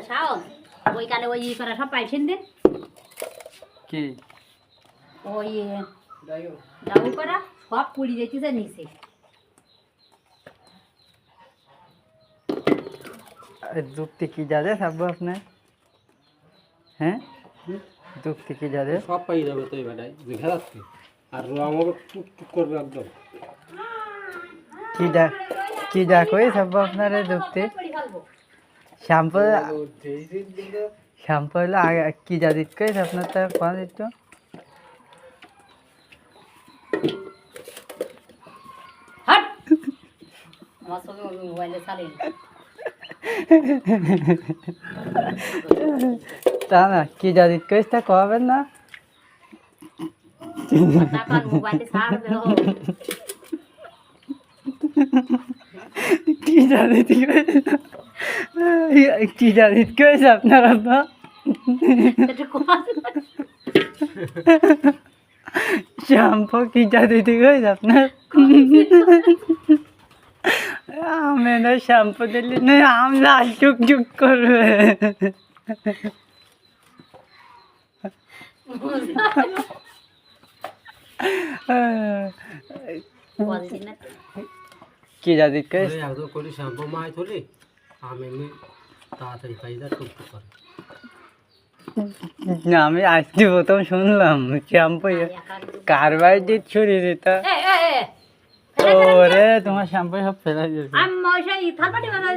শাওন ওই কালে ওই করে সব পাইছেন দিন কি ওই ডাউ করা সব পুড়ি যাইতেছে নিচে যুক্তি কি যাবে থাকবো আপনার হ্যাঁ যুক্তি কি যাবে সব পাই যাবে তো এবারে দেখা যাচ্ছে আর আমাকে টুক টুক করবে একদম কি যা কই থাকবো আপনার যুক্তি শ্যাম্পু শ্যাম্পু হলো আগে কি যা দিত কই আপনার তো কোন দিত হট আমার সঙ্গে মোবাইলে চালিয়ে তা না কি যা দিত কই তা কবেন না টাকার মোবাইলে ছাড় দাও কি জানিত কি জানিত কইছে আপনার আব্বা এটা কোয়া শ্যাম্পু কি জানিত কইছে আপনার আমি না শ্যাম্পু দিলি না আম লাল টুক টুক করবে কি জানিত কইছে একদম করে শ্যাম্পু মাই ধরে আমি এমনি তাড়াতাড়ি পাই যা টুক টুক করে না আমি আজকে প্রথম শুনলাম শ্যাম্পু কারবার দিয়ে ছুরি দিত ওরে তোমার শ্যাম্পু সব ফেলা যাবে আমি ওই থালবাটি বানাই